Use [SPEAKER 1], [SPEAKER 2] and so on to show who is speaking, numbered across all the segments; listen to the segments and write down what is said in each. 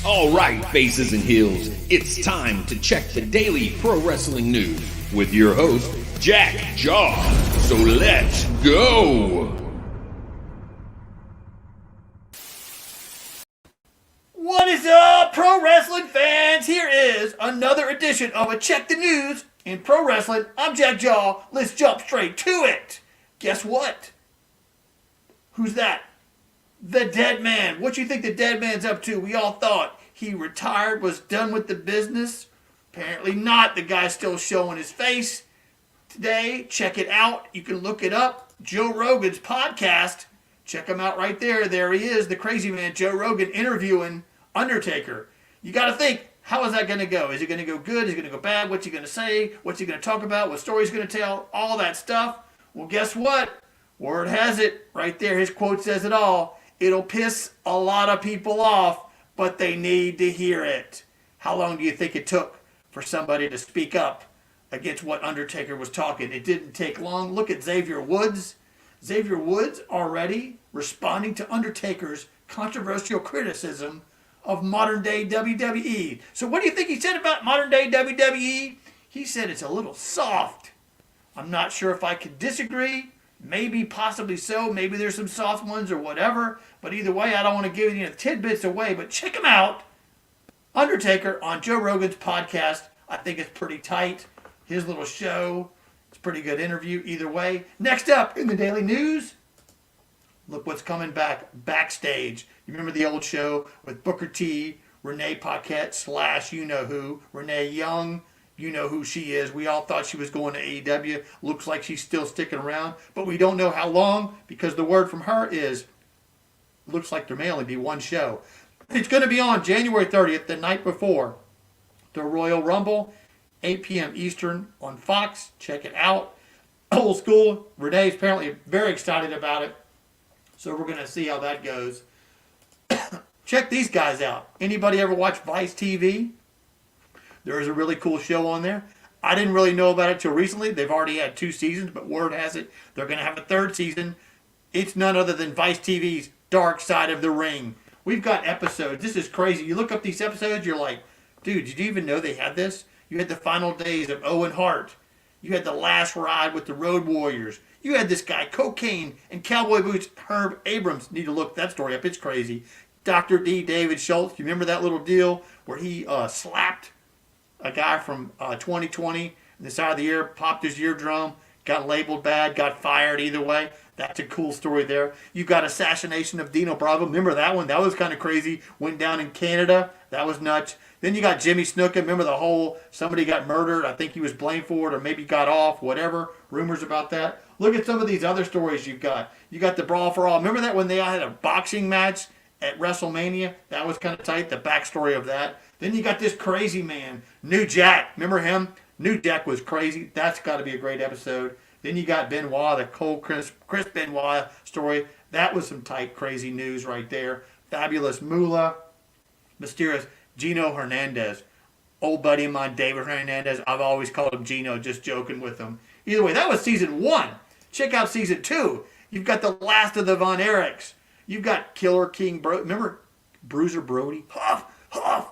[SPEAKER 1] All right, faces and heels, it's time to check the daily pro wrestling news with your host, Jack Jaw. So let's go!
[SPEAKER 2] What is up, pro wrestling fans? Here is another edition of a Check the News in Pro Wrestling. I'm Jack Jaw. Let's jump straight to it. Guess what? Who's that? The Dead Man. What you think the Dead Man's up to? We all thought he retired, was done with the business. Apparently not. The guy's still showing his face today. Check it out. You can look it up. Joe Rogan's podcast. Check him out right there. There he is, the crazy man, Joe Rogan, interviewing Undertaker. You got to think, how is that going to go? Is it going to go good? Is it going to go bad? What's he going to say? What's he going to talk about? What story he's going to tell? All that stuff. Well, guess what? Word has it. Right there, his quote says it all. It'll piss a lot of people off, but they need to hear it. How long do you think it took for somebody to speak up against what Undertaker was talking? It didn't take long. Look at Xavier Woods. Xavier Woods already responding to Undertaker's controversial criticism of modern-day WWE. So what do you think he said about modern-day WWE? He said it's a little soft. I'm not sure if I could disagree. Maybe, possibly so. Maybe there's some soft ones or whatever. But either way, I don't want to give any tidbits away. But check him out. Undertaker on Joe Rogan's podcast. I think it's pretty tight. His little show. It's a pretty good interview either way. Next up in the daily news, look what's coming back. Backstage. You remember the old show with Booker T, Renee Paquette / you-know-who, Renee Young. You know who she is. We all thought she was going to AEW. Looks like she's still sticking around. But we don't know how long because the word from her is, looks like there may only be one show. It's going to be on January 30th, the night before the Royal Rumble, 8 p.m. Eastern on Fox. Check it out. Old school. Renee's apparently very excited about it. So we're going to see how that goes. Check these guys out. Anybody ever watch Vice TV? There is a really cool show on there. I didn't really know about it till recently. They've already had 2 seasons, but word has it they're going to have a 3rd season. It's none other than Vice TV's Dark Side of the Ring. We've got episodes. This is crazy. You look up these episodes, you're like, dude, did you even know they had this? You had the final days of Owen Hart. You had the last ride with the Road Warriors. You had this guy, Cocaine and Cowboy Boots, Herb Abrams. Need to look that story up. It's crazy. Dr. D, David Schultz. You remember that little deal where he slapped a guy from 2020 in the side of the ear, popped his eardrum, got labeled bad, got fired either way. That's a cool story there. You got assassination of Dino Bravo. Remember that one? That was kind of crazy. Went down in Canada. That was nuts. Then you got Jimmy Snuka. Remember the whole, somebody got murdered. I think he was blamed for it or maybe got off, whatever. Rumors about that. Look at some of these other stories you've got. You got the Brawl for All. Remember that when they had a boxing match at WrestleMania? That was kind of tight, the backstory of that. Then you got this crazy man, New Jack. Remember him? New Jack was crazy. That's got to be a great episode. Then you got Benoit, the Cole Chris Benoit story. That was some tight, crazy news right there. Fabulous Moolah. Mysterious Gino Hernandez. Old buddy of mine, David Hernandez. I've always called him Gino, just joking with him. Either way, that was season 1. Check out season 2. You've got the last of the Von Erichs. You've got Killer King Remember Bruiser Brody? Huff, huff.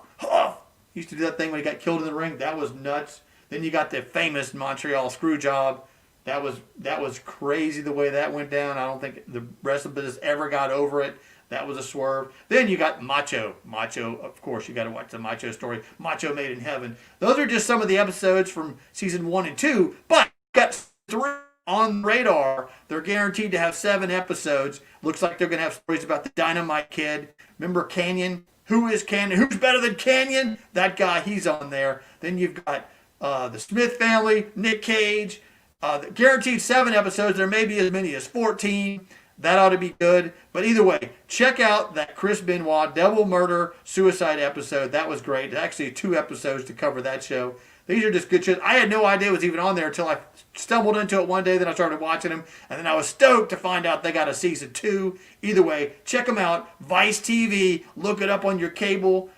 [SPEAKER 2] He used to do that thing when he got killed in the ring. That was nuts. Then you got the famous Montreal Screwjob. That was crazy the way that went down. I don't think the rest of the business ever got over it. That was a swerve. Then you got Macho. Macho, of course, you got to watch the Macho story. Macho Made in Heaven. Those are just some of the episodes from season 1 and 2. But got 3 on the radar. They're guaranteed to have 7 episodes. Looks like they're going to have stories about the Dynamite Kid. Remember Canyon? Who is Canyon? Who's better than Canyon? That guy, he's on there. Then you've got the Smith family, Nick Cage. Guaranteed 7 episodes. There may be as many as 14. That ought to be good. But either way, check out that Chris Benoit double murder suicide episode. That was great. Actually 2 episodes to cover that show. These are just good shows. I had no idea it was even on there until I stumbled into it one day. Then I started watching them. And then I was stoked to find out they got a season 2. Either way, check them out. Vice TV. Look it up on your cable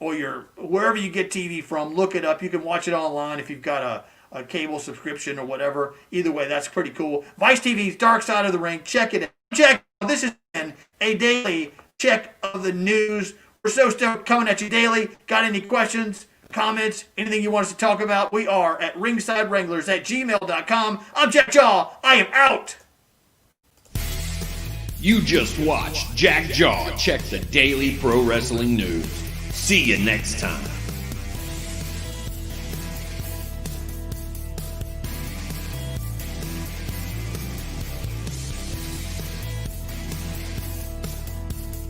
[SPEAKER 2] or your wherever you get TV from. Look it up. You can watch it online if you've got a cable subscription or whatever. Either way, that's pretty cool. Vice TV's Dark Side of the Ring. Check it out. Check. This has been a daily check of the news We're so stoked coming at you daily. Got any questions, comments, anything you want us to talk about? We are at ringsidewranglers@gmail.com. I'm Jack Jaw. I am out.
[SPEAKER 1] You just watched Jack Jaw check the daily pro wrestling news. See you next time.